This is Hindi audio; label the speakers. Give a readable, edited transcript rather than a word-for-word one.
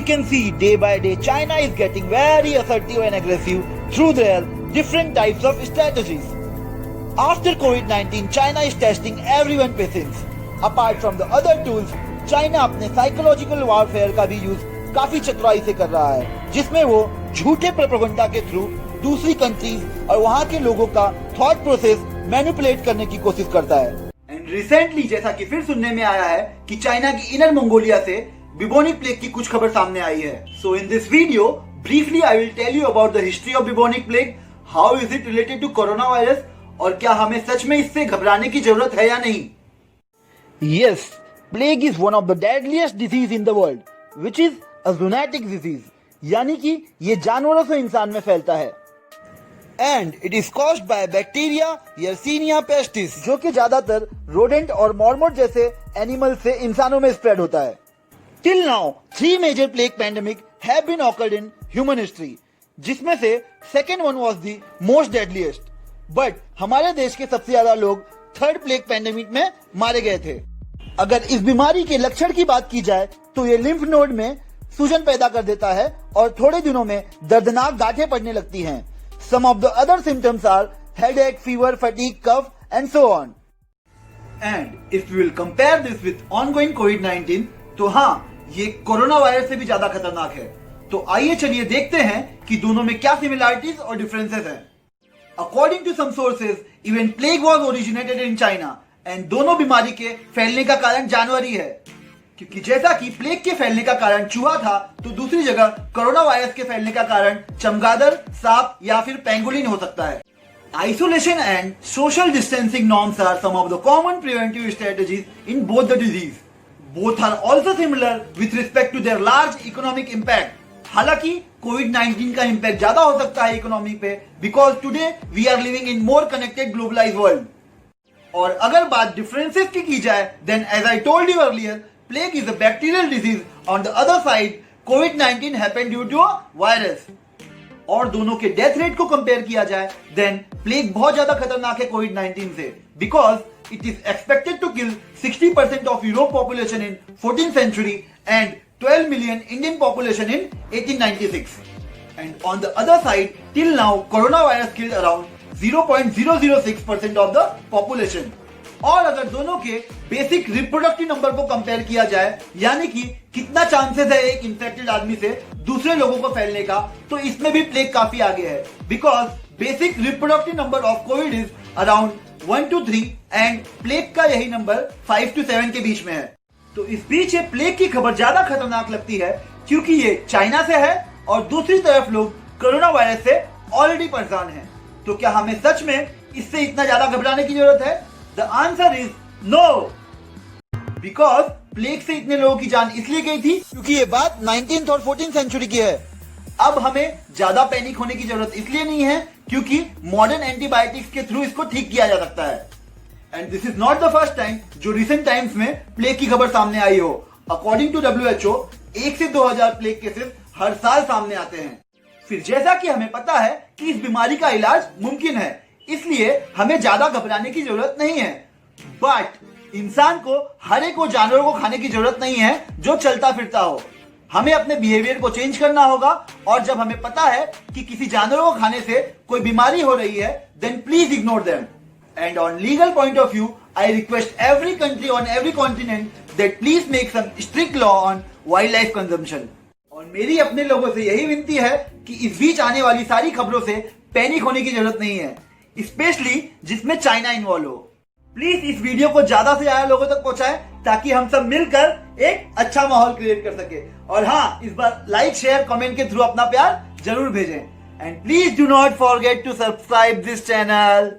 Speaker 1: can see day by day China is getting very assertive and aggressive through their different types of strategies. After COVID-19, China is testing everyone's patience. Apart from the other tools, China अपने psychological warfare का भी यूज काफी चतुराई से कर रहा है, जिसमें वो झूठे प्रोपेगेंडा के थ्रू दूसरी कंट्रीज और वहाँ के लोगों का थॉट प्रोसेस मैनिपुलेट करने की कोशिश करता है. एंड रिसेंटली जैसा कि फिर सुनने में आया है कि चाइना की इनर मंगोलिया से बिबोनिक प्लेग की कुछ खबर सामने आई है. So in this video briefly I will tell you about the history of bubonic plague, how is it related to corona virus, और क्या हमें सच में इससे घबराने की जरूरत है या नहीं. Yes, plague is one of the deadliest disease in the world, which is a zoonotic disease, यानी कि ये जानवरों से इंसान में फैलता है. And it is caused by bacteria Yersinia pestis, जो कि ज्यादातर रोडेंट और मॉर्मोट जैसे एनिमल से इंसानों में स्प्रेड होता है. Till now 3 major plague pandemic have been occurred in human history, जिसमें से second one was the most deadliest. But हमारे देश के सबसे ज्यादा लोग थर्ड प्लेग पैंडेमिक में मारे गए थे. अगर इस बीमारी के लक्षण की बात की जाए तो ये लिम्फ नोड में सूजन पैदा कर देता है और थोड़े दिनों में दर्दनाक गांठें पड़ने लगती हैं. Some of the other symptoms are headache, fever, fatigue, cough, and so on. And if we will compare this with ongoing COVID-19, तो हाँ, ये कोरोना वायरस से भी ज्यादा खतरनाक है. तो आइए चलिए देखते हैं कि दोनों में क्या सिमिलरिटीज और डिफरेंसेस हैं. According to some sources, even plague was originated in China, and दोनों बीमारी के फैलने का कारण जानवर ही है. क्योंकि जैसा कि प्लेग के फैलने का कारण चूहा था, तो दूसरी जगह कोरोना वायरस के फैलने का कारण चमगादड़, सांप या फिर पेंगुलिन हो सकता है. Isolation and social distancing norms are some of the common preventive strategies in both the disease. Both are also similar with respect to their large economic impact. हालांकि कोविड-19 का इंपैक्ट ज्यादा हो सकता है इकोनॉमी पे, because today we are living in more connected globalised world. और अगर बात डिफरेंसेस की जाए, then as I told you earlier, plague is a bacterial disease. On the other side, COVID-19 happened due to a virus. और दोनों के डेथ रेट को कंपेयर किया जाए, then plague बहुत ज्यादा खतरनाक है COVID-19 से, because it is expected to kill 60% of Europe population in 14th century and 12 million Indian population in 1896. And on the other side, till now, coronavirus killed around 0.006% of the population. और अगर दोनों के बेसिक रिप्रोडक्टिव नंबर को कंपेयर किया जाए, यानी कि कितना चांसेस है एक इन्फेक्टेड आदमी से दूसरे लोगों को फैलने का, तो इसमें भी प्लेग काफी आगे है. Because basic reproductive number of Covid is around 1 to 3 and plague का यही नंबर 5 to 7 के बीच में है. तो इस बीच ये प्लेग की खबर ज्यादा खतरनाक लगती है क्योंकि ये चाइना से है और दूसरी तरफ लोग कोरोना वायरस से ऑलरेडी परेशान हैं. तो क्या हमें सच में इससे इतना ज्यादा घबराने की जरूरत है? The answer is no, because plague से इतने लोगों की जान इसलिए गई थी क्योंकि ये बात 19th और 14th सेंचुरी की है. अब हमें ज्यादा पैनिक होने की जरूरत इसलिए नहीं है क्योंकि मॉडर्न एंटीबायोटिक्स के थ्रू इसको ठीक किया जा सकता है. And this is not the first time जो रिसेंट टाइम्स में प्लेग की खबर सामने आई हो. अकॉर्डिंग टू WHO, 1 से 2000 प्लेग केसेस हर साल सामने आते हैं. फिर जैसा कि हमें पता है कि इस बीमारी का इलाज मुमकिन है, इसलिए हमें ज्यादा घबराने की जरूरत नहीं है. बट इंसान को हर एक वो जानवरों को खाने की जरूरत नहीं है जो चलता फिरता हो. हमें अपने बिहेवियर को चेंज करना होगा, और जब हमें पता है कि किसी जानवरों को खाने से कोई बीमारी हो रही है, then please ignore them. And on legal point of view, I request every country on every continent that please make some strict law on wild life consumption. और मेरी अपने लोगों से यही विनती है कि इस बीच आने वाली सारी खबरों से पैनिक होने की जरूरत नहीं है, स्पेशली जिसमें चाइना इन्वॉल्व हो. प्लीज इस वीडियो को ज्यादा से ज्यादा लोगों तक पहुंचाएं ताकि हम सब मिलकर एक अच्छा माहौल क्रिएट कर सके. और हाँ, इस बार लाइक, शेयर, कमेंट के थ्रू अपना प्यार जरूर भेजें. And please do not forget to subscribe this channel.